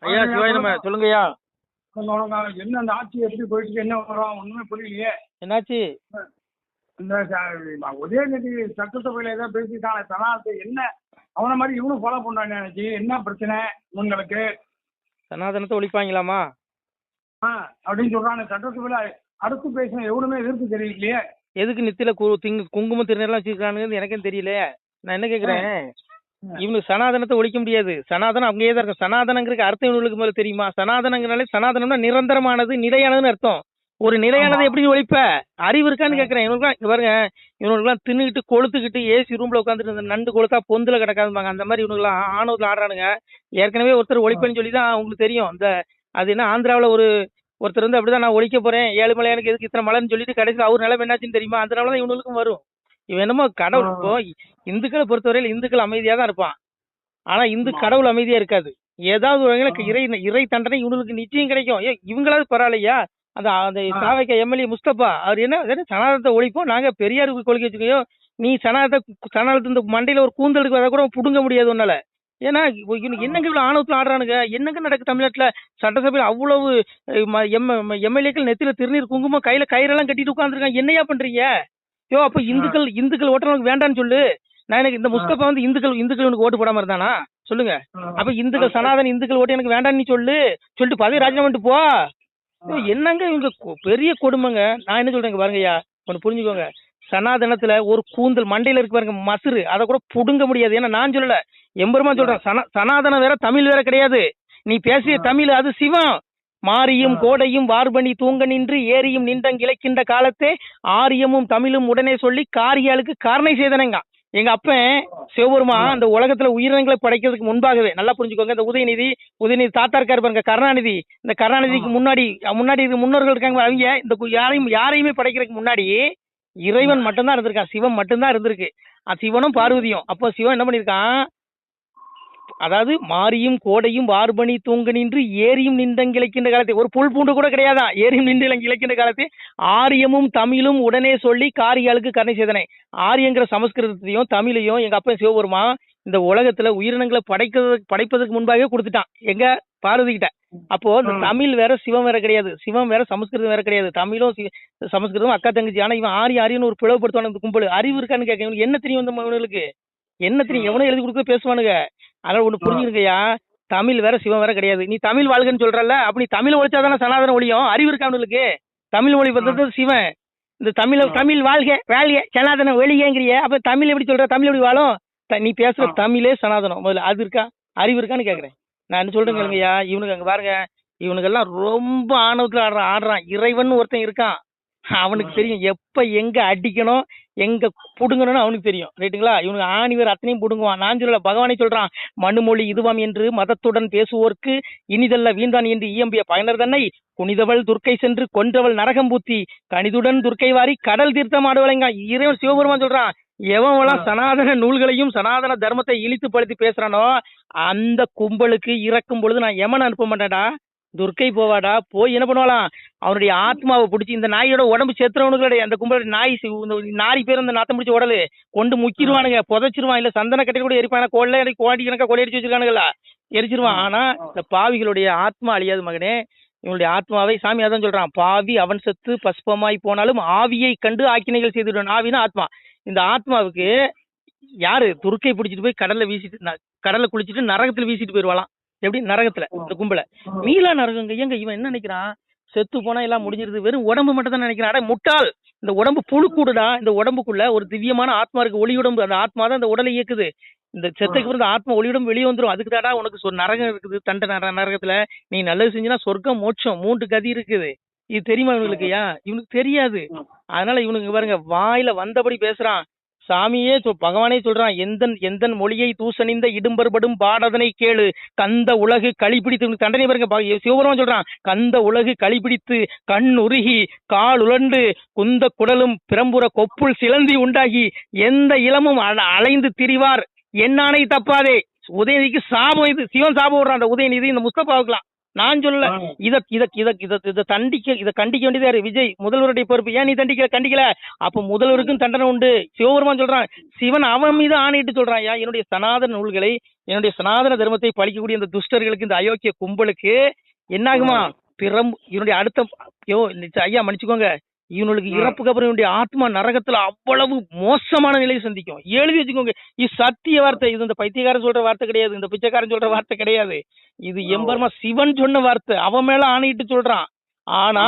ஐயா சிவாய் நம்ம சொல்லுங்கய்யா. என்ன அந்த ஆட்சி எப்படி போயிட்டு என்ன வரும் ஒண்ணுமே புரியலையே. என்னாச்சு? இந்த உதயநிதி சட்டசபையில ஏதோ பேசிட்டாங்க சனாதனத்தை என்ன அவனை மாதிரி இவனும் ஃபாலோ பண்றாங்க. எனக்கு என்ன பிரச்சனை உங்களுக்கு? சனாதனத்தை ஒழிப்பாங்களாமா அப்படின்னு சொல்றாங்க சட்டசபையில. அடுத்து பேசின எவனுமே எதிர்த்து தெரியலையே. எதுக்கு நெத்தில குங்குமம் திருநெல்லாம் வச்சிருக்கானுன்னு எனக்கும் தெரியல. நான் என்ன கேக்குறேன், இவனுக்கு சனாதனத்தை ஒழிக்க முடியாது. சனாதனம் அங்கேயே தான் இருக்கும். சனாதனங்கிறதுக்கு அர்த்தம் இவனுக்கு முதல்ல தெரியுமா? சனாதனங்கிறனாலே சனாதனம்னா நிரந்தரமானது, நிலையானதுன்னு அர்த்தம். ஒரு நிலையானதை எப்படி ஒழிப்ப? அறிவு இருக்கான்னு கேட்கறேன். இவனுக்குலாம் பாருங்க, இவனுக்குலாம் தின்னுக்கிட்டு கொளுத்துக்கிட்டு ஏசி ரூம்ல உட்காந்துட்டு நண்டு கொளுத்தா பொந்துல கிடக்காதுப்பாங்க. அந்த மாதிரி இவனுக்குலாம் ஆணவத்தில் ஆடுறானுங்க. ஏற்கனவே ஒருத்தர் ஒழிப்பேன்னு சொல்லி தான் உங்களுக்கு தெரியும். இந்த அது என்ன ஆந்திராவில் ஒருத்தர் வந்து அப்படிதான் நான் ஒழிக்க போறேன், ஏழுமலையானுக்கு எதுக்கு இத்தனை மலைன்னு சொல்லிட்டு கடைசியில் அவர் நிலைமை என்னாச்சுன்னு தெரியுமா? அதனால தான் இவனுக்கும் வரும். இவன் என்னமோ கடவுள். இப்போ இந்துக்களை பொறுத்தவரையில் இந்துக்கள் அமைதியா தான் இருப்பான். ஆனா கடவுள் அமைதியா இருக்காது. ஏதாவது ஒரு வகையில இறை தண்டனை இவங்களுக்கு நிச்சயம் கிடைக்கும். இவங்களாவது பரவாயில்லையா? அந்த சாவைக்க எம்எல்ஏ முஸ்தபா அவர் என்ன சனாதனத்தை ஒழிப்போம், நாங்க பெரியாருக்கு கொள்கை வச்சுக்கையோ, நீ சனாதனத்தை இந்த மண்டையில ஒரு கூந்தலுக்கு வர கூட புடுங்க முடியாது உன்னால. ஏன்னா என்னங்க இவ்வளவு ஆணவத்துல ஆடுறானுங்க? என்னங்க நடக்கு தமிழ்நாட்டுல? சட்டசபையில் அவ்வளவு எம்எல்ஏக்கள் நெத்தில திருநீர் குங்குமம் கையில கயிறெல்லாம் கட்டிட்டு உட்காந்துருக்காங்க. என்னையா பண்றீங்க? அப்ப இந்துக்கள் ஓட்டுறவங்க வேண்டான்னு சொல்லு. நான் எனக்கு இந்த முஸ்தபா வந்து இந்துக்கள் உனக்கு ஓட்டு போடாம இருந்தானா சொல்லுங்க? அப்ப இந்துக்கள் ஓட்டு எனக்கு வேண்டான்னு நீ சொல்லிட்டு பதவி ராஜினாமா பண்ணிட்டு போ. என்னங்க இவங்க பெரிய கொடுமைங்க. நான் என்ன சொல்றேங்க பாருங்கய்யா, ஒன்னு புரிஞ்சுக்கோங்க. சனாதனத்துல ஒரு கூந்தல் மண்டையில இருக்கு பாருங்க மசுறு, அதை கூட புடுங்க முடியாது. ஏன்னா நான் சொல்லல, எம்பெருமான் சொல்றேன். சனாதனம் வேற தமிழ் வேற கிடையாது. நீ பேசிய தமிழ் அது சிவம். மாரியும் கோடையும் வார்பணி தூங்க நின்று ஏரியும் நின்றங்கிழைக்கின்ற காலத்தே ஆரியமும் தமிழும் உடனே சொல்லி காரியாளுக்கு காரணை செய்தனங்க. எங்க அப்பன் சிவபெருமா அந்த உலகத்துல உயிரினங்களை படைக்கிறதுக்கு முன்பாகவே, நல்லா புரிஞ்சுக்கோங்க, இந்த உதயநிதி தாத்தா இருக்காரு பாருங்க, கருணாநிதி. இந்த கருணாநிதிக்கு முன்னாடி முன்னோர்கள் இருக்காங்க. அவங்க இந்த யாரையுமே படைக்கிறதுக்கு முன்னாடி இறைவன் மட்டும்தான் இருந்திருக்கான், சிவன் மட்டும்தான் இருந்திருக்கு. சிவனும் பார்வதியும். அப்போ சிவன் என்ன பண்ணிருக்கான், அதாவது மாரியும் கோடையும் வார்பணி தூங்க நின்று ஏரியும் நின்றங்கிழைக்கின்ற காலத்தை, ஒரு புல் பூண்டு கூட கிடையாதான், ஏரியும் நின்று இழைக்கின்ற காலத்தை ஆரியமும் தமிழும் உடனே சொல்லி காரியாளுக்கு கருணை செய்தனை. ஆரியங்கிற சமஸ்கிருதத்தையும் தமிழையும் எங்க அப்பா சிவபெருமா இந்த உலகத்துல உயிரினங்களை படைப்பதற்கு முன்பாகவே கொடுத்துட்டான் எங்க பார்வதி கிட்ட. அப்போ இந்த தமிழ் வேற சிவம் வேற கிடையாது, சிவம் வேற சமஸ்கிருதம் வேற கிடையாது. தமிழும் சமஸ்கிருதம் அக்கா தங்கச்சி. ஆனா இவன் ஆரியன்னு ஒரு பிளவுபடுத்துவான இந்த கும்பல். அறிவு இருக்கான்னு கேட்க என்ன தெரியும்? இந்த இவனுக்கு என்ன தெரியும்? எவனோ எழுதி கொடுக்க பேசுவானுங்க. அதனால ஒண்ணு புரிஞ்சுருக்கையா, தமிழ் வேற சிவம் வேற கிடையாது. நீ தமிழ் வாழ்கன்னு சொல்றல, அப்படி தமிழ் ஒழிச்சாதானே சனாதனம் ஒழியும். அறிவு இருக்கா அவனுக்கு? தமிழ் மொழி வந்தது சிவன். இந்த தமிழ் வாழ்க சனாதனம் வெளியேங்கிறிய, அப்ப தமிழ் எப்படி சொல்ற? தமிழ் எப்படி வாழும்? நீ பேசுற தமிழே சனாதனம். முதல்ல அது இருக்கா? அறிவு இருக்கான்னு கேக்குறேன். நான் என்ன சொல்றேன் கேளுங்கய்யா, இவனுக்கு அங்க பாருங்க, இவனுக்கெல்லாம் ரொம்ப ஆணவத்துல ஆடுறான். இறைவன் ஒருத்தன் இருக்கான், அவனுக்கு தெரியும் எப்ப எங்க அடிக்கணும் எங்க புடுங்கணும்னு அவனுக்கு தெரியும். ரைட்டுங்களா? இவனுக்கு ஆணிவர் அத்தனையும் புடுங்குவான். நான் சொல்லல, பகவானே சொல்றான், மனுமொழி இதுவாம் என்று மதத்துடன் பேசுவோர்க்கு இனிதல்ல வீண்தான் என்று இயம்பிய பயனர் தன்னை புனிதவள் துர்க்கை சென்று கொன்றவள் நரகம் பூத்தி கணிதுடன் துர்க்கை வாரி கடல் தீர்த்தம் ஆடுவலைங்க. இறைவன் சிவபெருமான் சொல்றான், எவன்லாம் சனாதன நூல்களையும் சனாதன தர்மத்தை இழித்து படுத்தி பேசுறானோ அந்த கும்பலுக்கு இறக்கும் பொழுது நான் எமன் அனுப்ப மாட்டேன்டா, துர்க்கை போவாடா. போய் என்ன பண்ணுவாளாம், அவனுடைய ஆத்மாவை பிடிச்சி, இந்த நாயோட உடம்பு செத்துறவனுக்கு அந்த கும்பல் நாய் நாரி பேர் இந்த நாத்தம் பிடிச்ச உடலு கொண்டு முக்கிடுவானுங்க, புதைச்சிருவான். இல்ல சந்தன கட்டையில் கூட எரிப்பான, கோடி கணக்கா கொள்ளையடிச்சு வச்சிருக்கானுங்களா, எரிச்சிருவான். ஆனா இந்த பாவிகளுடைய ஆத்மா அழியாது மகனே. இவனுடைய ஆத்மாவை சாமி அதான் சொல்றான், பாவி அவன் செத்து பஸ்பமாய் போனாலும் ஆவியை கண்டு ஆக்கினைகள் செய்துவிடுவான். ஆவினா ஆத்மா. இந்த ஆத்மாவுக்கு யாரு துர்க்கை பிடிச்சிட்டு போய் கடல்ல குளிச்சுட்டு நரகத்துல வீசிட்டு போயிருவாளாம். எப்படி? நரகத்துல. இந்த கும்பல மீளா நரகங்க. ஏங்க இவன் என்ன நினைக்கிறான், செத்து போனா எல்லாம் முடிஞ்சிருது, வெறும் உடம்பு மட்டும் தான் நினைக்கிறான். அட முட்டாள், இந்த உடம்பு புழுக்கூடுடா. இந்த உடம்புக்குள்ள ஒரு திவ்யமான ஆத்மா இருக்கு, ஒளி உடம்பு. அந்த ஆத்மா தான் இந்த உடலை இயக்குது. இந்த செத்துக்கு பிறகு ஆத்மா ஒளியுடன் வெளியே வந்துடும். அதுக்கு தாடா உனக்கு நரகம் இருக்குது, தண்ட நரகத்துல நீ நல்லது செஞ்சுனா சொர்க்கம் மோட்சம் 3 கதி இருக்குது. இது தெரியுமா இவனுக்குயா? இவனுக்கு தெரியாது. அதனால இவனுக்கு பாருங்க வாயில வந்தபடி பேசுறான். சாமியே பகவானே சொல்றான், எந்தன் மொழியை தூசணிந்த இடும்பர்படும் பாடதனை கேளு கந்த உலகு களிப்பிடித்து. தண்டனை பாருங்க, சிவபெருமான் சொல்றான், கந்த உலகு களிப்பிடித்து கண் உருகி கால் உலண்டு குந்த குடலும் பிரம்புற கொப்புள் சிலந்தி உண்டாகி எந்த இளமும் அலைந்து திரிவார் என்னானை தப்பாதே. உதயநிதிக்கு சாபம் இது. சிவன் சாபம் விடுறான் அந்த உதயநிதி இந்த முஸ்தபாவுக்குலாம். நான் சொல்லல. இத இத இத இத இத கண்டிக்க வேண்டியதா இருக்கு. விஜய் முதல்வருடைய பொறுப்பு. ஏன் நீ கண்டிக்கல? அப்ப முதல்வருக்கும் தண்டனை உண்டு. சிவபெருமான் சொல்றான், சிவன் அவன் மீது ஆணையிட்டு சொல்றான், என்னுடைய சனாதன நூல்களை, என்னுடைய சனாதன தர்மத்தை பழிக்கக்கூடிய இந்த துஷ்டர்களுக்கு, இந்த அயோக்கிய கும்பலுக்கு என்னாகுமா? இவனுடைய அடுத்த ஐயா மன்னிச்சுக்கோங்க, இவனுக்கு இறப்புக்கு அப்புறம் இவனுடைய ஆத்மா நரகத்துல அவ்வளவு மோசமான நிலையை சந்திக்கும். எழுதி வச்சுக்கோங்க. இது சத்திய வார்த்தை. இது இந்த பைத்தியக்காரன் சொல்ற வார்த்தை கிடையாது, இந்த பிச்சைக்காரன் சொல்ற வார்த்தை கிடையாது. இது எம்பெருமா சிவன் சொன்ன வார்த்தை. அவன் மேல ஆணையிட்டு சொல்றான். ஆனா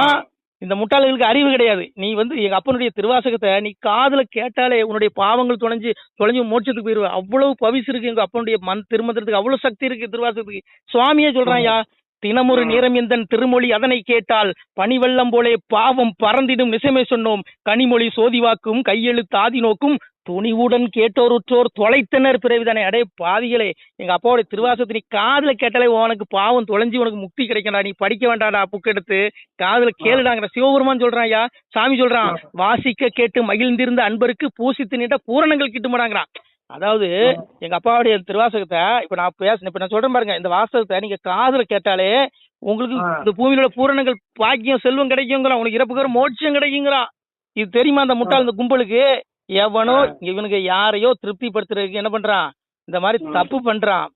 இந்த முட்டாள்களுக்கு அறிவு கிடையாது. நீ எங்க அப்பனுடைய திருவாசகத்தை நீ காதுல கேட்டாலே உன்னுடைய பாவங்கள் தொலைஞ்சு மோட்சத்துக்கு போயிருவ. அவ்வளவு பவிசு இருக்கு எங்க அப்பனுடைய திருமந்திரத்துக்கு, அவ்வளவு சக்தி இருக்கு திருவாசகத்துக்கு. சுவாமியே சொல்றான்யா, தினமொரு நேரம் எந்தன் திருமொழி அதனை கேட்டால் பனிவெள்ளம் போலே பாவம் பறந்திடும் நிசமே சொன்னோம். கனிமொழி சோதிவாக்கும் கையெழுத்து ஆதி நோக்கும் துணிவுடன் கேட்டோருற்றோர் தொலைத்தனர் பிறவிதானே. அடே பாவிகளே, எங்க அப்பாவுடைய திருவாசகத்தை நீ காதுல கேட்டாலே உனக்கு பாவம் தொலைஞ்சு உனக்கு முக்தி கிடைக்கண்டா. நீ படிக்க வேண்டாடா, புக் எடுத்து காதுல கேளுடாங்கிற சிவபெருமான் சொல்றான். சாமி சொல்றான், வாசிக்க கேட்டு மகிழ்ந்திருந்த அன்பருக்கு பூசித்து நீட்ட பூரணங்கள் கிட்டுமாடாங்கிறான். அதாவது எங்க அப்பாவுடைய திருவாசகத்தை இப்ப நான் சொல்றேன் பாருங்க, இந்த வாசகத்தை நீங்க காதுல கேட்டாலே உங்களுக்கு இந்த பூமியில உள்ள பூரணங்கள் பாக்கியம் செல்வம் கிடைக்குங்கிறான். உனக்கு இறப்புக்கு மோட்சம் கிடைக்குங்கிறான். இது தெரியுமா அந்த முட்டாள் இந்த கும்பலுக்கு? எவனோ இவனுக்கு யாரையோ திருப்திப்படுத்துறதுக்கு என்ன பண்றான், இந்த மாதிரி தப்பு பண்றான்.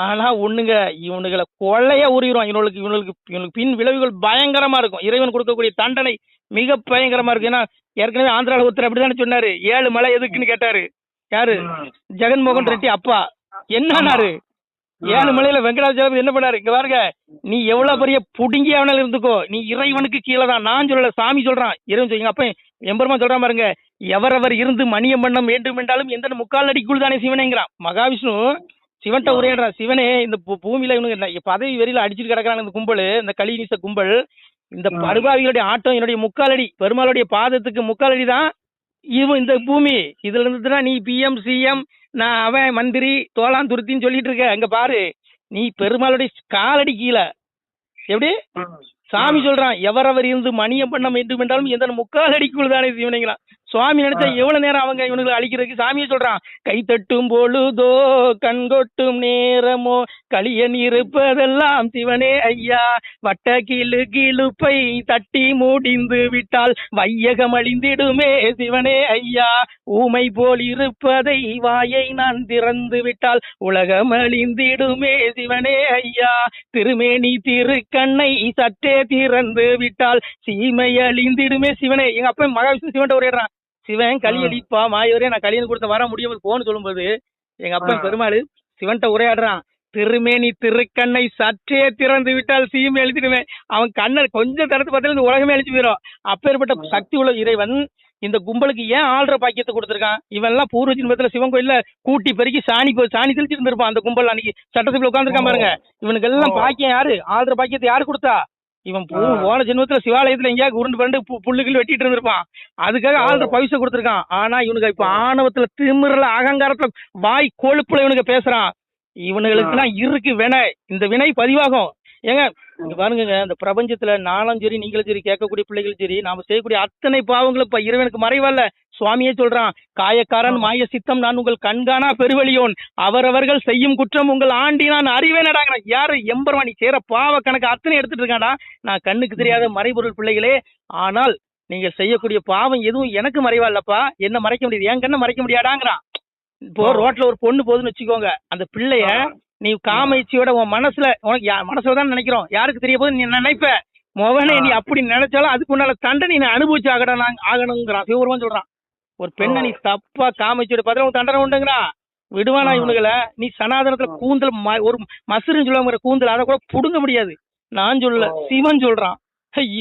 ஆனா ஒண்ணுங்க, இவனுகளை கொள்ளையா உரிவான். இவனுக்கு பின் விளைவுகள் பயங்கரமா இருக்கும். இறைவன் கொடுக்கக்கூடிய தண்டனை மிக பயங்கரமா இருக்கும். ஏன்னா ஏற்கனவே ஆந்திராவில் ஒருத்தர் அப்படித்தானே சொன்னாரு, 7 மலை எதுக்குன்னு கேட்டாரு. யாரு? ஜெகன்மோகன் ரெட்டி அப்பா. என்னாரு 7 மலையில வெங்கடாஜலபதி என்ன பண்ணாரு? இங்க பாருங்க, நீ எவ்வளவு பெரிய புடுங்கி அவனால இருந்துக்கோ, நீ இறைவனுக்கு கீழே தான். நான் சொல்லல, சாமி சொல்றான். இறைவன் எங்க அப்ப எம்பெருமான் சொல்றான் பாருங்க, எவரவர் இருந்து மணியம் பண்ண வேண்டும் என்றாலும் எந்த முக்கால் அடிக்குள் தானே சிவனேங்கிறான். மகாவிஷ்ணு சிவன்ட்ட உரையாடுறான், சிவனே இந்த பூமியில இவனுக்கு பதவி வெறியில அடிச்சுட்டு கிடக்குறாங்க இந்த கும்பல், இந்த கலிநீச கும்பல். இந்த படுபாவிகளுடைய ஆட்டம் என்னுடைய முக்கால் அடி, பெருமாளுடைய பாதத்துக்கு முக்கால் அடி தான் இந்த பூமி. இதுல இருந்துதான் நீ PM CM நான் அவன் மந்திரி தோளான் துருத்தின்னு சொல்லிட்டு இருக்க. அங்க பாரு, நீ பெருமாளுடைய காலடி கீழே. எப்படி சாமி சொல்றான், எவரவர் இருந்து மணியம் பண்ண வேண்டும் என்றாலும் எந்த முக்கால் அடிக்குள் தானே சிவனைங்கிறான். சுவாமி நினைச்சா எவ்வளவு நேரம் அவங்க இவனுக்கு அழிக்கிறதுக்கு. சாமியை சொல்றான், கை தட்டும் பொழுதோ கண்கொட்டும் நேரமோ களியன் இருப்பதெல்லாம் சிவனே ஐயா, வட்ட கிழுப்பை தட்டி முடிந்து விட்டால் வையகம் அழிந்திடுமே சிவனே ஐயா, ஊமை போல் இருப்பதை வாயை நான் திறந்து விட்டால் உலகம் அழிந்திடுமே சிவனே ஐயா, திருமேனி திருக்கண்ணை சற்றே திறந்து விட்டால் சீமை அழிந்திடுமே சிவனே. எங்க அப்பா மகாவிஷ்ணு சிவன் உரையாடுறான், சிவன் களி அடிப்பா மாயவரே, நான் கலியன் கொடுத்த வர முடியும் போன்னு சொல்லும்போது எங்க அப்பா பெருமாள் சிவன்ட்ட உரையாடுறான், திருமேனி திருக்கண்ணை சற்றே திறந்து விட்டால் சீமை எழுதிடுவேன். அவன் கண்ணை கொஞ்சம் திறந்து பார்த்தாலும் இந்த உலகமே அழிச்சு போயிடும். அப்பேற்பட்ட சக்தி உள்ள இறைவன் இந்த கும்பலுக்கு ஏன் ஆள்ற பாக்கியத்தை கொடுத்துருக்கான்? இவன் எல்லாம் பூர்வ ஜென்மத்துல சிவன் கோயில்ல கூட்டி பெருக்கி சாணி தெளிச்சு இருந்திருப்பான். அந்த கும்பல் அன்னைக்கு சட்டசபையில உட்காந்துருக்கான் பாருங்க. இவனுக்கு எல்லாம் பாக்கியம் யாரு? ஆள்ற பாக்கியத்தை யாரு கொடுத்தா? இவன் போன ஜென்மத்துல சிவாலயத்துல எங்கேயாவது உருண்டு பண்டு புல்லுகள் வெட்டிட்டு இருந்திருப்பான். அதுக்காக ஆள்ற பவிச கொடுத்துருக்கான். ஆனா இவனுக்கு இப்ப ஆணவத்துல திமிரல அகங்காரத்துல வாய் கொழுப்புல இவனுக்கு பேசுறான். இவனுங்களுக்கு எல்லாம் இருக்கு வினை, இந்த வினை பதிவாகும். ஏங்க இங்க பாருங்க, இந்த பிரபஞ்சத்துல நானும் சரி நீங்களும் சரி கேட்கக்கூடிய பிள்ளைகளும் சரி நாம செய்யக்கூடிய அத்தனை பாவங்களும் இப்ப இறைவனுக்கு மறைவல்ல. சுவாமியே சொல்றான், காயக்காரன் மாய சித்தம் நான் உங்கள் கண்காணா பெருவழியோன், அவரவர்கள் செய்யும் குற்றம் உங்கள் ஆண்டி நான் அறிவே நடாங்கிறான். யாரு? எம்பெருமான். நீ சேர பாவ கணக்கு அத்தனை எடுத்துட்டு இருக்காண்டா. நான் கண்ணுக்கு தெரியாத மறைபொருள் பிள்ளைகளே, ஆனால் நீங்க செய்யக்கூடிய பாவம் எதுவும் எனக்கு மறைவா இல்லப்பா, என்ன மறைக்க முடியாது, என் கண்ணை மறைக்க முடியாடாங்கிறான். இப்போ ரோட்ல ஒரு பொண்ணு போகுதுன்னு வச்சுக்கோங்க, அந்த பிள்ளைய நீ காமயிச்சியோட உன் மனசுல உனக்கு மனசுலதான் நினைக்கிறோம், யாருக்கு தெரிய போது நீ நினைப்ப மொவனே, நீ அப்படி நினைச்சாலும் அதுக்கு உன்னால தண்டனை நீ அனுபவிச்சு ஆகணுங்கிறான் சிவபெருமான் சொல்றான். ஒரு பெண்ணை நீ தப்பா காமயிச்சியோட பதில உன் தண்டனை உண்டுங்கிறான். விடுவானா இவனுங்களை? நீ சனாதனத்துல கூந்தல் ஒரு மசுருன்னு சொல்லுவாங்க கூந்தல், அதை கூட புடுங்க முடியாது. நான் சொல்லல, சிவன் சொல்றான்.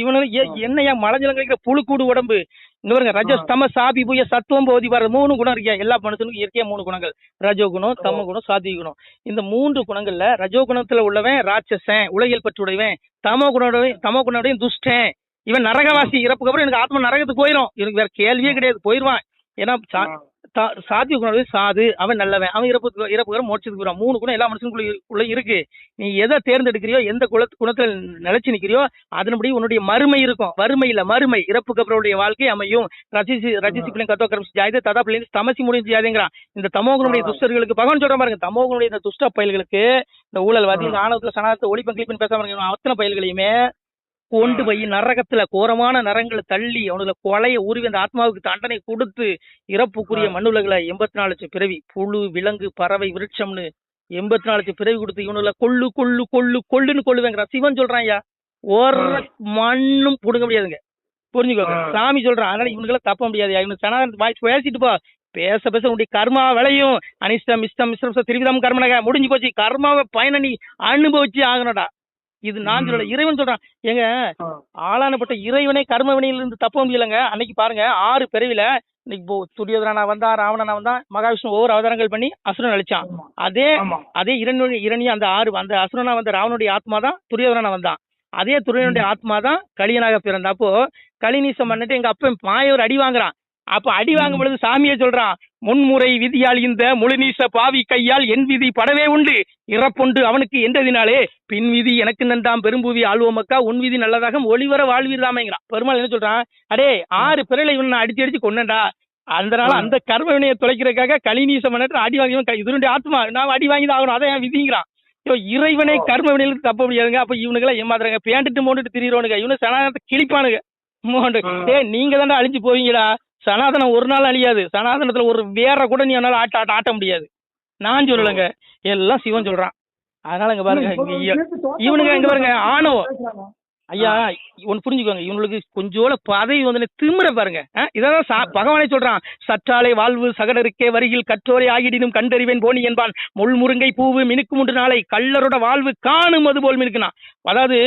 இவனு என்னையா மலைஞ்சலம் கிடைக்கிற புழுக்கூடு உடம்பு. இங்க பாருங்க, ரஜஸ் தம சாபி பூய சத்துவம் போதி பாரு, 3 குணம் இருக்கியா எல்லா மனுஷனுக்கும் இயற்கையா 3 குணங்கள், ரஜோகுணம் தம குணம் சாத்விக குணம். இந்த 3 குணங்கள்ல ரஜோகுணத்துல உள்ளவன் ராட்சசன் உலகியல் பற்றுடையவன், தமோ குணோடையும் துஷ்டன். இவன் நரகவாசி, இறப்புக்கு அப்புறம் எனக்கு ஆத்மா நரகத்துக்கு போயிடும், இவனுக்கு வேற கேள்வியே கிடையாது, போயிருவான். ஏன்னா சாத்விக குணம் சாது, அவன் நல்லவன், அவன் இறப்புகிற மோட்சத்துக்கு போறான். 3 குணம் எல்லா மனுஷனுக்குள்ள இருக்கு. நீ எதை தேர்ந்தெடுக்கிறியோ, எந்த குணத்துல நிலைச்சு நிக்கிறியோ அதன்படி உன்னுடைய மறுமை இருக்கும். வறுமை இல்ல, மறுமை, இறப்புக்கு அப்புறம் வாழ்க்கை அமையும். ரஜிசி பிள்ளை கத்தோ கரம் ஜாயதே ததா பிள்ளை தமசி முடிஞ்சு ஜாதேங்கிறான். இந்த தமோகுணனுடைய துஷ்டர்களுக்கு பகவான் சொல்ற பாருங்க, தமோகுணனுடைய இந்த துஷ்ட பயல்களுக்கு, இந்த ஊழல்வாதி, இந்த ஆணவத்துல சனாதத்தை ஒளிப்பன் கிளிப்பன் பேசாம அத்தனை பயல்களையுமே கொண்டு போய் நரகத்துல கோரமான நரங்களை தள்ளி அவனுக்கு கொலைய உருவி அந்த ஆத்மாவுக்கு தண்டனை கொடுத்து இறப்புக்குரிய மண்ணுலகளை 84 லட்சம் பிறவி, புழு, விலங்கு, பறவை, விருட்சம்னு 84 லட்சம் பிறவி கொடுத்து இவனுல கொள்ளுன்னு கொள்ளுவேங்கிற சிவன் சொல்றான். ஐயா, ஒரு மண்ணும் புடுங்க முடியாதுங்க, புரிஞ்சுக்கோங்க. சாமி சொல்றான். அதனால இவனுக்கெல்லாம் தப்ப முடியாது. இவனுக்கு சனாதன வாய்ஸ் பேசிட்டு போ, பேச உன்னுடைய கர்மா விளையும். அனிஷ்டம் இஷ்டம் மிஸ்ரம் திருவிதம் கர்மனக முடிஞ்சு போச்சு. கர்மாவை பயனை நீ அனுபவிச்சு ஆகணும்டா. இது நான் சொல்லல, இறைவன் சொல்றான். எங்க ஆளானப்பட்ட இறைவனே கர்ம வினையிலிருந்து தப்ப முடியலங்க. அன்னைக்கு பாருங்க 6 பிறவில இன்னைக்கு துரியோதனா வந்தான், ராவணனா வந்தான், மகாவிஷ்ணு ஒவ்வொரு அவதாரங்கள் பண்ணி அசுரன் அழிச்சான். அதே இரணிய அந்த அசுரனா வந்த ராவனுடைய ஆத்மா தான் துரியோதனா வந்தான். அதே துரியனுடைய ஆத்மா தான் கலியனாக பிறந்த. அப்போ கலிநீசம் பண்ணிட்டு எங்க அப்ப மாயோர் அடி வாங்குறான். அப்ப அடி வாங்கும் பொழுது சாமியே சொல்றான், முன்முறை விதியால் இந்த முழுநீச பாவி கையால் என் விதி படவே உண்டு, இறப்புண்டு அவனுக்கு என்றதினாலே பின் விதி எனக்கு நன்றாம் பெரும்பூவி ஆழ்வோமக்கா உன் விதி நல்லதாக ஒளிவர வாழ்வீர்தாமேங்கிறான். பெருமாள் என்ன சொல்றான், அடே 6 பிறலை இவன் நான் அடிச்சு கொண்டா, அதனால அந்த கர்ம வினையை தொலைக்கிறதுக்காக கலிநீசம் பண்ணிட்டு அடி வாங்கி இதனுடைய ஆத்மா நான் அடி வாங்கி தான் ஆகணும், அதை என் விதிங்கிறான். இறைவனை கர்ம வினையில தப்ப முடியாதுங்க. அப்ப இவனுக்கெல்லாம் ஏமாத்துறாங்க, பேண்டுட்டு மோண்டுட்டு திரியிறவனுங்க, இவனு சனாதனத்தை கிழிப்பானுங்க. நீங்க தாண்டா அழிஞ்சு போவீங்கடா. சனாதனம் ஒரு நாள் அழியாது. சனாதனத்துல ஒரு வேற கூட நீ என்னால ஆட்ட முடியாது. நான் சொல்லலைங்க, எல்லாம் சிவன் சொல்றான். அதனால இங்க பாருங்க, இவனுங்க இங்க பாருங்க ஆணவம். ஐயா ஒன்னு புரிஞ்சுக்கோங்க, இவனுக்கு கொஞ்சோல பதவி வந்து திமிர பாருங்க. இதான் பகவானே சொல்றான், சற்றாலே வாழ்வு சகடருக்கே வரியில் கற்றோரை ஆகிடினும் கண்டறிவேன் போனி என்பான், முள்முருங்கை பூவு மினுக்கு 3 நாளை கள்ளரோட வாழ்வு காணும் அது போல் மினுக்குனா. அதாவது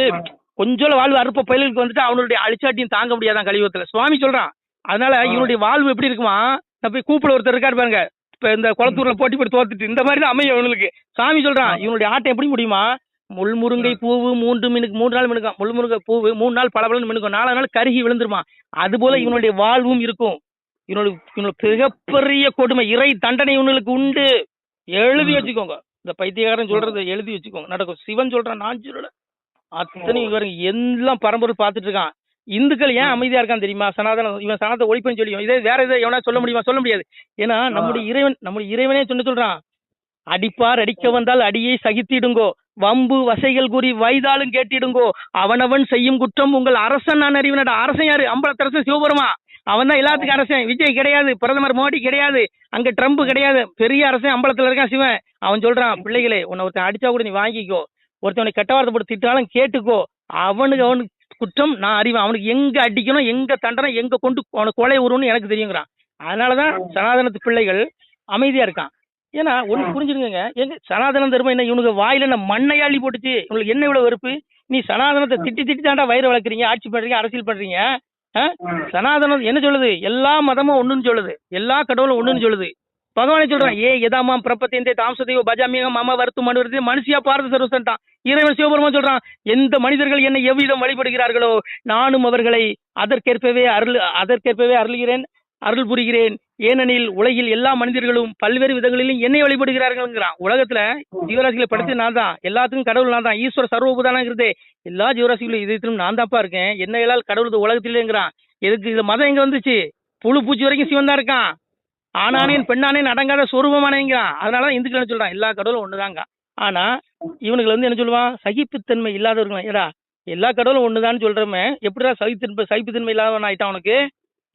கொஞ்சோல வாழ்வு அறுப்ப பயிலுக்கு வந்துட்டு அவனுடைய அழிச்சாட்டியும் தாங்க முடியாதான் கலியுகத்துல, சுவாமி சொல்றான். அதனால இவனுடைய வாழ்வு எப்படி இருக்குமா, போய் கூப்பிட ஒருத்தர் இருக்காரு பாருங்க, இப்ப இந்த குளத்தூர்ல போட்டி போட்டு தோத்துட்டு இந்த மாதிரி தான் அமையும் இவனுக்கு. சாமி சொல்றான், இவனுடைய ஆட்டம் எப்படி முடியுமா, முள்முருங்கை பூவு 3 நாள் மினுக்கும், முள்முருங்கை பூவு 3 நாள் பளபளன்னு மினுக்கும், 4 நாள் கருகி விழுந்துருமா. அது போல இவனுடைய வாழ்வும் இருக்கும். இவனுக்கு மிகப்பெரிய கொடுமை, இறை தண்டனை இவனுக்கு உண்டு. எழுதி வச்சுக்கோங்க, இந்த பைத்தியக்காரன் சொல்றதை எழுதி வச்சுக்கோங்க, நடக்கும். சிவன் சொல்றான், நான் சொல்லல. அத்தனை எல்லாம் பரம்பரை பார்த்துட்டு இருக்கான். இந்துக்கள் ஏன் அமைதியா இருக்கான்னு தெரியுமா, இவன் சனாதனத்தை ஒழிப்புன்னு சொல்லி. இதே வேற எதாவது எவனா சொல்ல முடியுமா, சொல்ல முடியாது. ஏன்னா நம்முடைய இறைவனே சொல்றான், அடிப்பார் அடிக்க வந்தால் அடியை சகித்திடுங்கோ, வம்பு வசைகள் கூறி வைதாலும் கேட்டிடுங்கோ, அவனவன் செய்யும் குற்றம் உங்கள் அரசன் நான் அறிவினடா. அரசன் யாரு, அம்பலத்தரசன் சிவபெருமா, அவன் தான் எல்லாத்துக்கும் அரசன். விஜய் கிடையாது, பிரதமர் மோடி கிடையாது, அங்க ட்ரம்ப் கிடையாது, பெரிய அரசன் அம்பலத்துல இருக்கான் சிவன். அவன் சொல்றான், பிள்ளைகளே உன்னை ஒருத்தன் அடிச்சா கூட நீ வாங்கிக்கோ, ஒருத்தவனை கெட்ட வார்த்தை போட்டு திட்டாலும் கேட்டுக்கோ, அவனுக்கு குற்றம் நான் அறிவேன், அவனுக்கு எங்க அடிக்கணும், எங்க தண்டனை, எங்க கொண்டு அவனுக்கு கொலை வரும்னு எனக்கு தெரியுங்கிறான். அதனாலதான் சனாதனத்து பிள்ளைகள் அமைதியா இருக்கான். ஏன்னா ஒண்ணு புரிஞ்சுடுங்க, எங்க சனாதனம் தருமா என்ன, இவனுக்கு வாயில என்ன மண்ணையாளி போட்டுச்சு, இவனுக்கு என்ன இவ்வளவு வெறுப்பு. நீ சனாதனத்தை திட்டி தாண்டா வயிறு வளர்க்குறீங்க, ஆட்சி பண்றீங்க, அரசியல் பண்றீங்க. சனாதனம் என்ன சொல்லுது, எல்லா மதமும் ஒண்ணுன்னு சொல்லுது, எல்லா கடவுளும் ஒண்ணுன்னு சொல்லுது. பகவானே சொல்றான், எதாமாம் பிரபத்தேந்தே தாம்சதேவ பஜாமியகம் மாமா வருத்து மனு மனுஷியா பாரத சர்வசன்ட்டான். இறைவன் சிவபெருமான் சொல்றான், எந்த மனிதர்கள் என்னை எவ்விதம் வழிபடுகிறார்களோ நானும் அவர்களை அதற்கேற்பவே அருளுகிறேன், அருள் புரிகிறேன். ஏனெனில் உலகில் எல்லா மனிதர்களும் பல்வேறு விதங்களிலும் என்னை வழிபடுகிறார்கள்ங்கிறான். உலகத்துல ஜீவராசிகளை படைத்து நான் தான், எல்லாத்துக்கும் கடவுள் நான் தான், ஈஸ்வர சர்வபூதானங்கிறதே எல்லா ஜீவராசிகளும் இதயத்திலும் நான் தான்ப்பா இருக்கேன், என்னையெல்லாம் கடவுள் உலகத்திலேங்கிறான். எதுக்கு இந்த மதம் எங்க வந்துச்சு, புழு பூச்சி வரைக்கும் சிவன் தான் இருக்கான், ஆனானேன் பெண்ணானேன் அடங்காத சொரூபமானேங்கிறான். அதனாலதான் இந்துக்கள் என்ன சொல்றான், எல்லா கடவுளும் ஒண்ணுதாங்க. ஆனா இவனுக்கு என்ன சொல்லுவான், சகிப்புத்தன்மை இல்லாதவர்கள். ஏடா எல்லா கடவுளும் ஒண்ணுதான்னு சொல்றமே, எப்படிடா சகிப்புத்தன்மை இல்லாதவன் ஆயிட்டான் உனக்கு.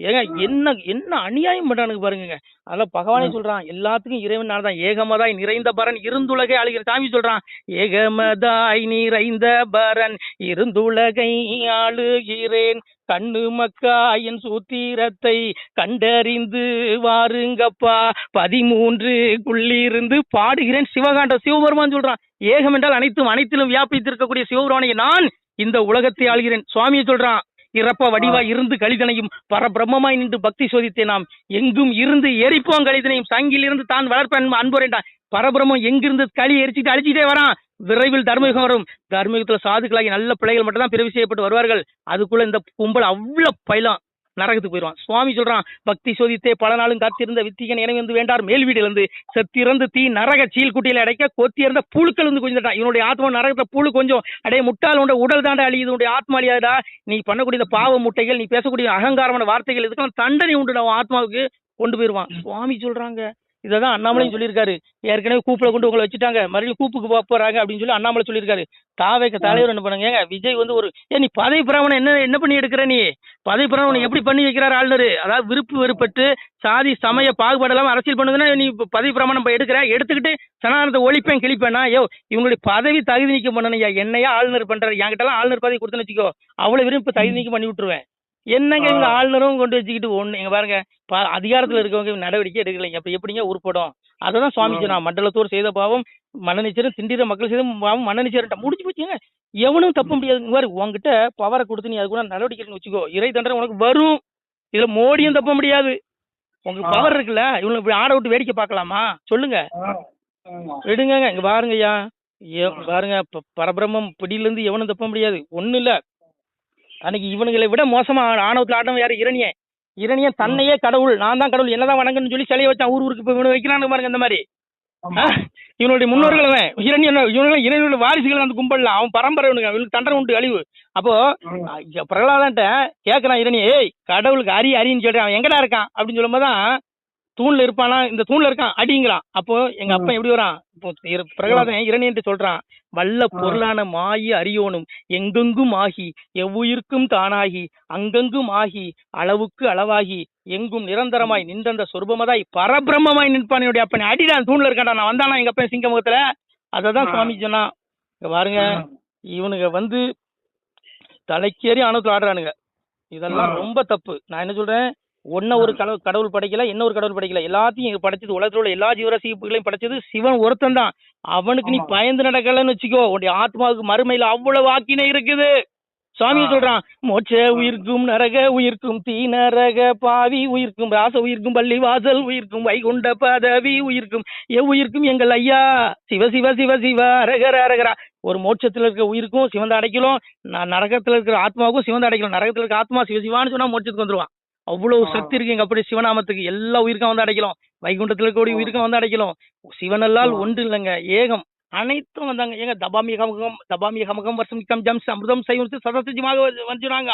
ஏங்க என்ன அநியாயம் பண்றானுங்க பாருங்க. அதெல்லாம் பகவானே சொல்றான், எல்லாத்துக்கும் இறைவன் நான் தான், ஏகமதாய் நிறைந்த பரன் இருந்துலகை ஆளுகிற. சாமி சொல்றான், ஏகமதாய் நிறைந்த பரன் இருந்துலகை ஆளுகிறேன், கண்ணு மக்கா என் சூத்திரத்தை கண்டறிந்து வாருங்கப்பா, 13 பாடுகிறேன் சிவகாண்டம். சிவபெருமான் சொல்றான், ஏகம் என்றால் அனைத்திலும் வியாபித்திருக்கக்கூடிய சிவபெருமானை நான் இந்த உலகத்தை ஆள்கிறேன். சுவாமியை சொல்றான், இறப்ப வடிவா இருந்து கலிதனையும் பரபிரம்மமாய் நின்று பக்தி சோதித்தேன், நாம் எங்கும் இருந்து எரிப்போம் கலிதனையும், சங்கில் இருந்து தான் வளர்ப்பேன் அன்புரைண்டான். பரபிரம்மம் எங்கிருந்து களி எரிச்சிட்டு அழிச்சிட்டே வரான். விரைவில் தர்மயுகம் வரும், தர்மயுகத்துல சாதுக்களாகி நல்ல பிள்ளைகள் மட்டும் தான் பிறவி செய்யப்பட்டு வருவார்கள். அதுக்குள்ள இந்த கும்பல் அவ்வளவு பயிலாம் நரகத்துக்கு போயிடுவான். சுவாமி சொல்றான், பக்தி சோதித்தே பல நாளும் காத்திருந்த வித்திகன் எனவே வந்து வேண்டார் மேல் வீடுல இருந்து செத்திறந்து தீ நரக சீல்குட்டியில அடைக்க கொத்தியிருந்த புழுக்கள் வந்து கொஞ்சம் இவனுடைய ஆத்மா நரகத்துல புழு கொஞ்சம் அடைய முட்டாள் உண்ட உடல் தாண்டா அழியுது, உன்னுடைய ஆத்மா அழியாதா, நீ பண்ணக்கூடிய இந்த பாவ முட்டைகள், நீ பேசக்கூடிய அகங்காரமான வார்த்தைகள், இதுக்கெல்லாம் தண்டனை உண்டு அவன் ஆத்மாவுக்கு கொண்டு போயிருவான். சுவாமி சொல்றாங்க. இதான் அண்ணாமலையும் சொல்லியிருக்காரு. ஏற்கனவே கூப்பிட கொண்டு உங்களை வச்சுட்டாங்க, மறுபடியும் கூப்புக்கு போறாங்க அப்படின்னு சொல்லி அண்ணாமலை சொல்லியிருக்காரு. தாவேக்க தலைவர் என்ன பண்ணுங்க, விஜய் வந்து ஒரு நீ பதவி பிரமாணம் என்ன பண்ணி எடுக்கிற, நீ பதவி பிரமாணம் எப்படி பண்ணி வைக்கிறார் ஆளுநர், அதாவது விருப்பு வெறுப்பட்டு சாதி சமய பாகுபாடெல்லாம் அரசியல் பண்ணுதுன்னா நீ பதவி பிரமாணம் எடுத்துக்கிட்டு சனாதனத்தை ஒழிப்பேன் கிழிப்பேனா, இவங்களுடைய பதவி தகுதி நீக்கம் பண்ணணும்யா, என்னையா ஆளுநர் பண்றாரு, என்கிட்ட ஆளுநர் பதவி கொடுத்துன்னு வச்சுக்கோ, அவ்வளவு விரும்ப தகுதி நீக்கம் பண்ணி விட்டுருவேன். என்னங்க இவங்க ஆளுநரும் கொண்டு வச்சுக்கிட்டு ஒண்ணு இங்க பாருங்க, அதிகாரத்துல இருக்கவங்க நடவடிக்கை எடுக்கலைங்க, அப்ப எப்படிங்க உருப்படும்? அததான் சுவாமி சொன்னா, மண்டலத்தோர் செய்த பாவம் மன்னனிச்சரும் திண்டிர மக்கள் செய்த பாவம் மன்னனிச்சரும் முடிஞ்சு போச்சுங்க. எவனும் தப்ப முடியாது. பாரு, உங்ககிட்ட பவரை கொடுத்து நீ அது கூட நடவடிக்கை வச்சுக்கோ, இறை தண்டனை உனக்கு வரும். இதுல மோடியும் தப்ப முடியாது. உங்களுக்கு பவர் இருக்குல்ல, இவங்க இப்படி ஆட விட்டு வேடிக்கை பார்க்கலாமா சொல்லுங்க? விடுங்க. இங்க பாருங்கய்யா, பாருங்க, பரபிரம்மம் பிடியில இருந்து எவனும் தப்ப முடியாது. ஒண்ணு இல்ல, அன்னைக்கு இவனுங்களை விட மோசமா ஆணவத்துல ஆட்டம் யாரு? இரணியன் தன்னையே கடவுள், நான் தான் கடவுள், என்னதான் வணங்கன்னு சொல்லி சிலையை வச்சான். ஊருக்கு இப்ப இவனு வைக்கிறான்னு பாருங்க. இந்த மாதிரி இவனுடைய முன்னோர்கள் இவனுடைய வாரிசுகள் அந்த கும்பல்ல அவன் பரம்பரை, இவனுக்கு தண்டனை உண்டு, அழிவு. அப்போ பிரகலாதன்ட்ட கேட்கறான் இரணிய, ஏய் கடவுளுக்கு அரின்னு சொல்றேன், அவன் எங்கடா இருக்கான் அப்படின்னு சொல்லும் போதுதான் தூண்ல இருப்பானா, இந்த தூண்ல இருக்கான் அடிங்கிறான். அப்போ எங்க அப்பா எப்படி வரான், பிரகலாதன் இரணியன்ட்டு சொல்றான், வல்ல பொருளான மாயி அறியோனும் எங்கெங்கும் ஆகி எவ்வுயிர்க்கும் தானாகி அங்கங்கும் ஆகி அளவுக்கு அளவாகி எங்கும் நிரந்தரமாய் நின்றந்த சொருபமதாய் பரபிரம்மமாய் நிற்பான் என்னுடைய அப்பன். அடிதான் தூண்ல இருக்கான்டா, நான் வந்தானா எங்க அப்பன் சிங்க முகத்துல. அததான் சுவாமி சொன்னா. பாருங்க, இவனுங்க வந்து தலைக்கேறி ஆணவத்தில் ஆடுறானுங்க. இதெல்லாம் ரொம்ப தப்பு. நான் என்ன சொல்றேன், ஒரு கடவுள் படைக்கல, என்ன ஒரு கடவுள் படைக்கல, எல்லாத்தையும் படைச்சது, உலகத்தில் உள்ள எல்லா ஜீவராசிகளையும் படைச்சது சிவன் ஒருத்தன் தான். அவனுக்கு நீ பயந்து நடக்கலன்னு வச்சுக்கோ, உன்னுடைய ஆத்மாவுக்கு மறுமையில அவ்வளவு வாக்கினை இருக்குது. சுவாமி சொல்றான், மோட்ச உயிர்க்கும் நரக உயிர்க்கும் தீ நரக பாவி உயிர்க்கும் ராச உயிர்க்கும் பள்ளி வாசல் உயிர்க்கும் வைகுண்ட பதவி உயிர்க்கும் எவ்வுயிர்க்கும் எங்கள் ஐயா சிவ சிவ சிவ சிவ அரகர அரகரா. ஒரு மோட்சத்துல இருக்க உயிருக்கும் சிவந்த அடைக்கலும், நரகத்துல இருக்கிற ஆத்மாவுக்கும் சிவந்த அடைக்கலும். நரகத்துல இருக்க ஆத்மா சிவசிவான்னு சொன்னா மோட்சத்துக்கு வந்துருவான். அவ்வளவு சக்தி இருக்கு எங்க அப்படி சிவநாமத்துக்கு. எல்லா உயிருக்கும் வந்து அடைக்கலாம், வைகுண்டத்துல இருக்கக்கூடிய உயிருக்கும் வந்து அடைக்கலாம். சிவனல்லால் ஒன்று இல்லைங்க, ஏகம் அனைத்தும் வந்தாங்க. ஏங்க தபாமியகம் வருஷம் ஜம்ஸ் அமிர்தம் சைவம் சதசிஜமாக வந்துனாங்க.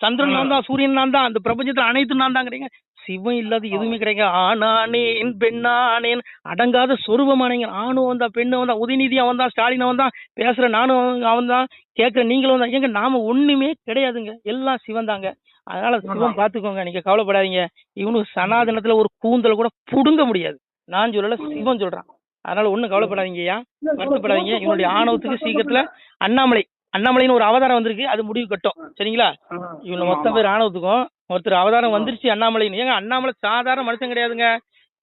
சந்திரன் நான் தான், சூரியன் நான் தான், அந்த பிரபஞ்சத்துல அனைத்தும் நான் தாங்கிறீங்க. சிவம் இல்லாத எதுவுமே கிடையாது. ஆணானேன் பெண்ணானேன் அடங்காத சொரூபமானேங்க. ஆணும் வந்தா, பெண்ணு வந்தா, உதயநிதி அவன் தான், ஸ்டாலின் அவன் தான், பேசுற நானும் அவன் தான், கேட்கிற நீங்களும் தான். ஏங்க நாம ஒண்ணுமே கிடையாதுங்க, எல்லாம் சிவன் தாங்க. அதனால சிவம் பாத்துக்கோங்க, நீங்க கவலைப்படாதீங்க. இவனுக்கு சனாதனத்துல ஒரு கூந்தல் கூட புடுங்க முடியாது. நான் சொல்லல, சிவன் சொல்றான். அதனால ஒண்ணும் கவலைப்படாதீங்கய்யா, வருத்தப்படாதீங்க. இவனுடைய ஆணவத்துக்கு சீக்கிரத்துல அண்ணாமலைன்னு ஒரு அவதாரம் வந்திருக்கு, அது முடிவு கட்டும். சரிங்களா? இவங்க மொத்தம் பேர் ஆணவத்துக்கும் ஒருத்தர் அவதாரம் வந்துருச்சு அண்ணாமலைன்னு. ஏங்க அண்ணாமலை சாதாரண மனுஷன் கிடையாதுங்க,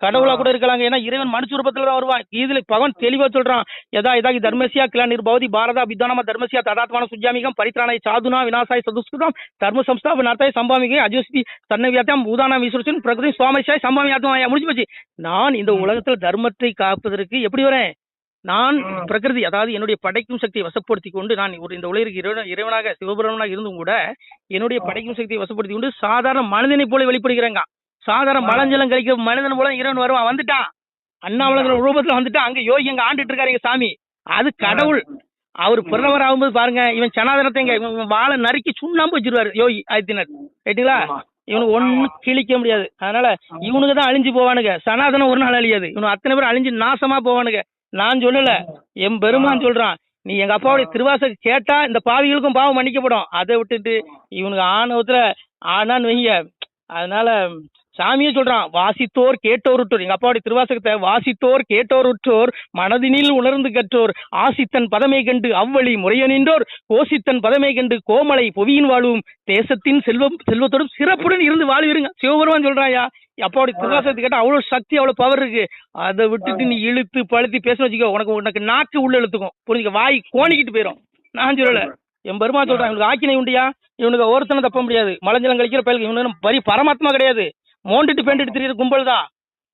கடவுளா கூட இருக்கலாங்க. ஏன்னா இறைவன் மனுஷ ரூபத்துல தான் வருவான். இதுல பகவான் தெளிவா சொல்றான், யதா இதாகி தர்மசியா கிளா நிர்பவதி பாரதா வித்வானமா தர்மசியா ததாத்மான சுஜாமிகம் பரித்ராணாய் சாதுனா விநாசாய் சதுஸ்கிருதம் தர்ம சம்ஸ்தாபனார்த்தாய் சம்பாமிகை அஜோஸ்தி தன்னவியாத்தாம் பூதானா விசுரசன் பிரகிருதி சுவாமிஷாய் சம்பாமி ஆத்மாயா. முடிஞ்சு போச்சு. நான் இந்த உலகத்துல தர்மத்தை காப்பதற்கு எப்படி வரேன், நான் பிரகிருதி, அதாவது என்னுடைய படைக்கும் சக்தியை வசப்படுத்தி கொண்டு, நான் இந்த உலகிற்கு இறைவனாக சிவபெருமனாக இருந்தும் கூட என்னுடைய படைக்கும் சக்தியை வசப்படுத்தி கொண்டு சாதாரண மனிதனை போல வெளிப்படுகிறேங்க. சாதாரண மலஞ்சலம் கழிக்கிற மனிதன் போல இறைவன் வருவான். வந்துட்டான், அண்ணாமலைங்கிற ரூபத்துல வந்துட்டான். அங்க யோகி அங்க ஆண்டுட்டு இருக்காரு சாமி, அது கடவுள். அவர் பிறந்தவர் ஆகும்போது பாருங்க, இவன் சனாதனத்தை இவன் வாழை நறுக்கி சுண்ணாம்பு வச்சிருவாரு யோகி ஆதித்யநாத். ரைட்டுங்களா? இவனுக்கு ஒன்னும் கிழிக்க முடியாது. அதனால இவனுக்கு தான் அழிஞ்சு போவானுங்க, சனாதனம் ஒரு நாள் அழியாது. இவனு அத்தனை பேர் அழிஞ்சு நாசமா போவானுங்க. நான் சொல்லல, என் பெருமான் சொல்றான். நீ எங்க அப்பாவுடைய திருவாசக கேட்டா இந்த பாவிகளுக்கும் பாவம் மன்னிக்கப்படும். அதை விட்டுட்டு இவனுக்கு ஆணவத்துல ஆனான்னு வைங்க. அதனால சாமியே சொல்றான், வாசித்தோர் கேட்டோருற்றோர். எங்க அப்பாவுடைய திருவாசகத்தை வாசித்தோர் கேட்டோருற்றோர் மனதினில் உணர்ந்து கற்றோர் ஆசித்தன் பதமை கண்டு அவ்வழி முறைய நின்றோர் கோசித்தன் பதமை கண்டு கோமலை பொவியின் வாழ்வும் தேசத்தின் செல்வத்தோடும் சிறப்புடன் இருந்து வாழ்விருங்க. சிவபெருமான் சொல்றாயா, அப்பாவுடைய திருவாசகத்தை கேட்டா அவ்வளவு சக்தி, அவ்வளவு பவர் இருக்கு. அதை விட்டுட்டு நீ இழுத்து பழுத்தி பேச வச்சுக்கோ, உனக்கு நாக்கு உள்ள இழுத்துக்கும். புரிஞ்சுக்க, வாய் கோணிக்கிட்டு போயிடும். நான் சொல்லல, என் பெருமான் சொல்றான். இவனுக்கு ஆக்கினை உண்டியா, இவனுக்கு ஒருத்தனை தப்ப முடியாது. மலஞ்சலம் கழிக்கிற பயலுக்கு இவனு பரி பரமாத்மா கிடையாது, மோண்டுட்டு பேண்டுட்டு தெரியுற கும்பல் தான்.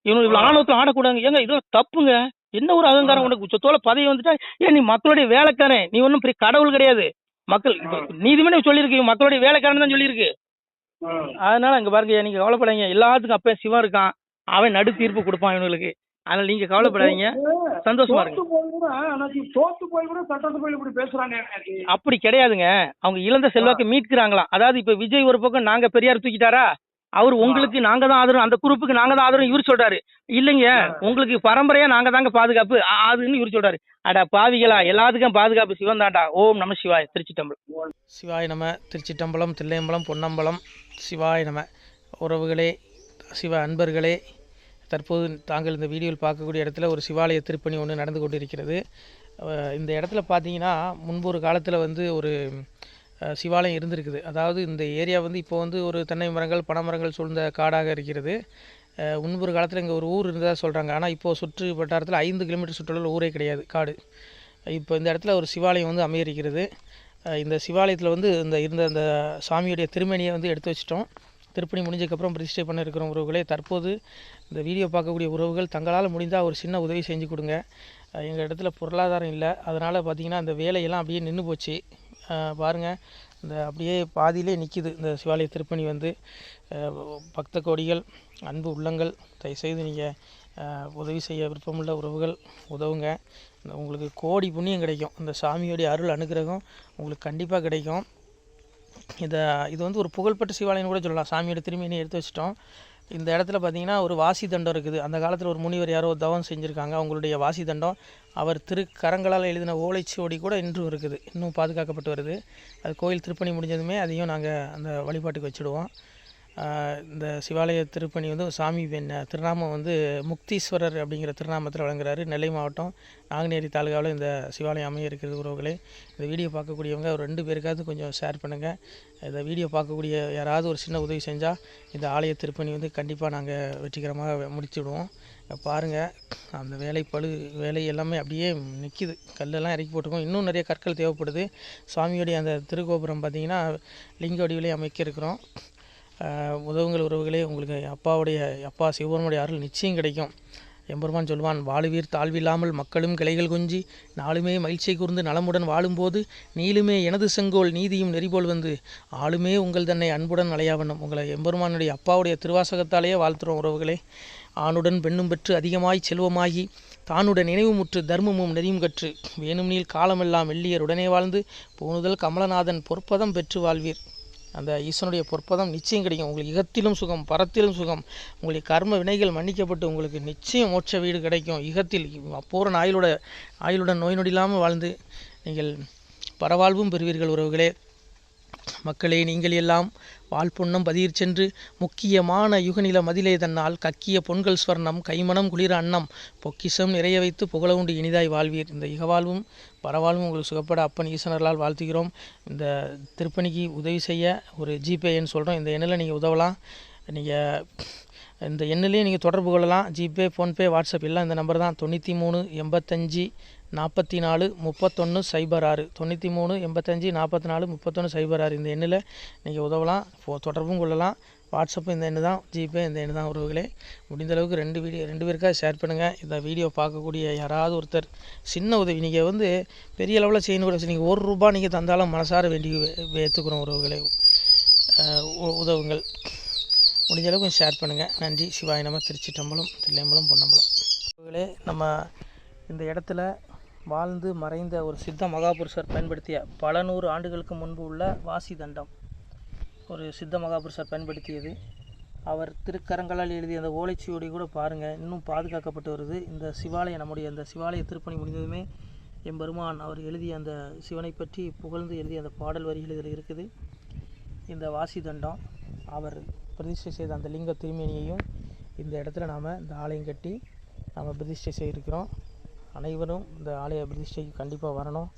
இவனுக்கு இவ்வளவு ஆணவத்தில் ஆடக்கூடாது. ஏங்க இது தப்புங்க. என்ன ஒரு அகங்காரம் உனக்கு, சொத்தோல பதவி வந்துட்டா ஏன் நீ மக்களுடைய வேலைக்காரன், நீ ஒன்னும் பெரிய கடவுள் கிடையாது. மக்கள் நீதிமன்றம் சொல்லியிருக்கு மக்களுடைய வேலைக்காரன் தான் சொல்லியிருக்கு. அதனால அங்க பாருங்க, நீங்க கவலைப்படாதீங்க. எல்லாத்துக்கும் அப்ப சிவன் இருக்கான், அவன் நடு தீர்ப்பு கொடுப்பான் இவனுக்கு. அதனால நீங்க கவலைப்படாதீங்க, சந்தோஷமா இருங்க. தோத்து போய் கூட சட்டசபையில் இப்படி பேசுறாங்க. அப்படி கிடையாதுங்க, அவங்க இழந்த செல்வாக்கு மீட்கிறாங்களாம். அதாவது இப்ப விஜய் ஒரு பக்கம் நாங்க பெரியார் தூக்கிட்டாரா, அவர் உங்களுக்கு நாங்க தான் ஆதரவு, அந்த குரூப்புக்கு நாங்க தான் ஆதரவு இவர் சொல்றாரு. இல்லைங்க, உங்களுக்கு பரம்பரையா நாங்க தாங்க பாதுகாப்பு அதுன்னு இவர் சொல்றாரு. அட பாவிகளா, எல்லாத்துக்கும் பாதுகாப்பு சிவன் தாண்டா. ஓம் நம சிவாய். திருச்சிட்டம்பலம். சிவாய் நம. திருச்சிட்டம்பலம், தில்லையம்பலம், பொன்னம்பலம். சிவாய் நம. உறவுகளே, சிவ அன்பர்களே, தற்போது தாங்கள் இந்த வீடியோவில் பார்க்கக்கூடிய இடத்துல ஒரு சிவாலய திருப்பணி ஒன்று நடந்து கொண்டிருக்கிறது. இந்த இடத்துல பார்த்தீங்கன்னா முன்பு ஒரு காலத்தில் வந்து ஒரு சிவாலயம் இருந்திருக்குது. அதாவது இந்த ஏரியா வந்து இப்போ வந்து ஒரு தென்னை மரங்கள், பனை மரங்கள் சூழ்ந்த காடாக இருக்கிறது. முன்பு ஒரு காலத்தில் இங்கே ஒரு ஊர் இருந்ததாக சொல்கிறாங்க. ஆனால் இப்போது சுற்று வட்டாரத்தில் 5 கிலோமீட்டர் சுற்றுலா ஊரே கிடையாது, காடு. இப்போ இந்த இடத்துல ஒரு சிவாலயம் வந்து அமையிருக்கிறது. இந்த சிவாலயத்தில் வந்து இருந்த அந்த சாமியுடைய திருமணியை வந்து எடுத்து வச்சிட்டோம். திருப்பணி முடிஞ்சதுக்கப்புறம் பிரதிஷ்டை பண்ண இருக்கிற உறவுகளே, தற்போது இந்த வீடியோ பார்க்கக்கூடிய உறவுகள் தங்களால் முடிந்தால் ஒரு சின்ன உதவி செஞ்சு கொடுங்க. எங்கள் இடத்துல பொருளாதாரம் இல்லை, அதனால் பார்த்திங்கன்னா அந்த வேலையெல்லாம் அப்படியே நின்று போச்சு. பாருங்கள், இந்த அப்படியே பாதியிலே நிற்கிது இந்த சிவாலய திருப்பணி வந்து. பக்த கோடிகள், அன்பு உள்ளங்கள், தயவுசெய்து நீங்கள் உதவி செய்ய விருப்பமுள்ள உறவுகள் உதவுங்க. உங்களுக்கு கோடி புண்ணியம் கிடைக்கும். இந்த சாமியோடைய அருள் அனுகிரகம் உங்களுக்கு கண்டிப்பாக கிடைக்கும். இது வந்து ஒரு புகழ்பெற்ற சிவாலயம் கூட சொல்லலாம். சாமியோட திருமணியை எடுத்து வச்சிட்டோம். இந்த இடத்துல பார்த்திங்கன்னா ஒரு வாசி தண்டம் இருக்குது. அந்த காலத்தில் ஒரு முனிவர் யாரோ தவம் செஞ்சுருக்காங்க. அவங்களுடைய வாசி தண்டம் அவர் திருக்கரங்களால் எழுதின ஓலைச்சுவடி கூட இன்றும் இருக்குது, இன்னும் பாதுகாக்கப்பட்டு வருது. அது கோயில் திருப்பணி முடிஞ்சதுமே அதையும் நாங்கள் அந்த வழிபாட்டுக்கு வச்சுடுவோம். இந்த சிவாலய திருப்பணி வந்து சாமி திருநாமம் வந்து முக்தீஸ்வரர் அப்படிங்கிற திருநாமத்தில் வழங்குறாரு. நெல்லை மாவட்டம் நாங்குநேரி தாலுகாவில் இந்த சிவாலயம் அமைய இருக்கிறது உறவுகளே. இந்த வீடியோ பார்க்கக்கூடியவங்க ஒரு 2 பேருக்காவது கொஞ்சம் ஷேர் பண்ணுங்கள். இந்த வீடியோ பார்க்கக்கூடிய யாராவது ஒரு சின்ன உதவி செஞ்சால் இந்த ஆலய திருப்பணி வந்து கண்டிப்பாக நாங்கள் வெற்றிகரமாக முடிச்சுடுவோம். பாருங்கள், அந்த வேலை எல்லாமே அப்படியே நிற்கிது. கல்லெல்லாம் இறக்கி போட்டிருக்கோம். இன்னும் நிறைய கற்கள் தேவைப்படுது. சுவாமியோடைய அந்த திருக்கோபுரம் பார்த்திங்கன்னா லிங்க வடிவிலே அமைக்க இருக்கிறோம். உதவுங்கள் உறவுகளே. உங்களுக்கு அப்பா சிவபெருமானுடைய அருள் நிச்சயம் கிடைக்கும். எம்பெருமான் சொல்வான், வாழுவீர் தாழ்வில்லாமல் மக்களும் கிளைகள் கொஞ்சி நாளுமே மகிழ்ச்சியை கூர்ந்து நலமுடன் வாழும்போது நீளுமே எனது செங்கோல் நீதியும் நெறிபோல் வந்து ஆளுமே உங்கள் தன்னை அன்புடன் அலையாவண்ணம். உங்களை எம்பெருமானுடைய அப்பாவுடைய திருவாசகத்தாலேயே வாழ்த்துறோம் உறவுகளே. ஆணுடன் பெண்ணும் பெற்று அதிகமாய் செல்வமாகி தானுடன் நினைவுமுற்று தர்மமும் நெறியும் கற்று வேணும்னில் காலமெல்லாம் வெள்ளியர் உடனே வாழ்ந்து போனுதல் கமலநாதன் பொற்பதம் பெற்று வாழ்வீர். அந்த ஈசனுடைய பொற்பதம் நிச்சயம் கிடைக்கும். உங்களுக்கு இகத்திலும் சுகம், பரத்திலும் சுகம். உங்களுடைய கர்ம வினைகள் மன்னிக்கப்பட்டு உங்களுக்கு நிச்சயம் மோட்ச வீடு கிடைக்கும். இகத்தில் பூரண ஆயுளுடன் நோய் நொடி இல்லாமல் வாழ்ந்து நீங்கள் பரவாழ்வும் பெறுவீர்கள் உறவுகளே. மக்களே, நீங்கள் எல்லாம் வாழ்பொன்னம் பதியிற் சென்று முக்கியமான யுகநில மதிலே தன்னால் கக்கிய பொன்கள் ஸ்வர்ணம் கைமணம் குளிர அன்னம் பொக்கிஷம் நிறைய வைத்து புகழ உண்டு இனிதாய் வாழ்வீர். இந்த இகவாழ்வும் பரவாழ்வும் உங்களுக்கு சுகப்பட அப்பன் ஈசனர்களால் வாழ்த்துகிறோம். இந்த திருப்பணிக்கு உதவி செய்ய ஒரு ஜிபே எண் சொல்கிறோம். இந்த எண்ணில் நீங்கள் உதவலாம். நீங்கள் இந்த எண்ணிலே நீங்கள் தொடர்பு கொள்ளலாம். ஜிபே, ஃபோன்பே, வாட்ஸ்அப் எல்லாம் இந்த நம்பர் தான். 93 85 44 31 06 93 85 44 31 06. இந்த எண்ணில் நீங்கள் உதவலாம், தொடர்பும் கொள்ளலாம். வாட்ஸ்அப்பு இந்த எண்ணு தான், ஜிபே இந்த எண்ணு தான் உறவுகளே. முடிந்தளவுக்கு 2 பேருக்காக ஷேர் பண்ணுங்கள். இந்த வீடியோ பார்க்கக்கூடிய யாராவது ஒருத்தர் சின்ன உதவி, நீங்கள் வந்து பெரிய அளவில் செய்யணும் கூட, நீங்கள் ₹1 நீங்கள் தந்தாலும் மனசார வேண்டி ஏற்றுக்கிறோம் உறவுகளே. உதவுங்கள். முடிஞ்ச அளவுக்கு கொஞ்சம் ஷேர் பண்ணுங்கள். நன்றி. சிவாய நம. திருச்சிட்டம்பலம், தில்லையம்பலம், பொன்னம்பலம். உறவுகளே, நம்ம இந்த இடத்துல வாழ்ந்து மறைந்த ஒரு சித்த மகாபுருஷர் பயன்படுத்திய பல 100 ஆண்டுகளுக்கு முன்பு உள்ள வாசி தண்டம் ஒரு சித்த மகாபுருஷர் பயன்படுத்தியது. அவர் திருக்கரங்களால் எழுதிய அந்த ஓலைச்சுவடி கூட பாருங்கள், இன்னும் பாதுகாக்கப்பட்டு வருது. இந்த சிவாலயம், நம்முடைய அந்த சிவாலய திருப்பணி முடிந்ததுமே எம்பெருமான் அவர் எழுதிய அந்த சிவனை பற்றி புகழ்ந்து எழுதிய அந்த பாடல் வரிகள் இதில் இருக்குது. இந்த வாசி தண்டம் அவர் பிரதிஷ்டை செய்த அந்த லிங்க திருமேனியையும் இந்த இடத்துல நாம் இந்த ஆலயம் கட்டி நாம் பிரதிஷ்டை செய்திருக்கிறோம். அனைவரும் இந்த ஆலய பிரதிஷ்டைக்கு கண்டிப்பாக வரணும்.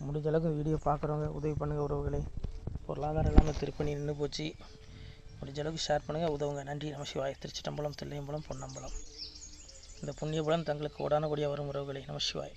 முடிஞ்ச அளவுக்கு வீடியோ பார்க்குறவங்க உதவி பண்ணுங்கள் உறவுகளை. பொருளாதாரம் இல்லாமல் திருப்பணி நின்று போச்சு. முடிஞ்ச அளவுக்கு ஷேர் பண்ணுங்கள், உதவுங்க. நன்றி. நம சிவாய. திருச்சிட்டம்பலம், தில்லையம்பலம், பொன்னம்பலம். இந்த புண்ணிய பலன் தங்களுக்கு கோடான கோடியாக வரும் உறவுகளை. நம சிவாய.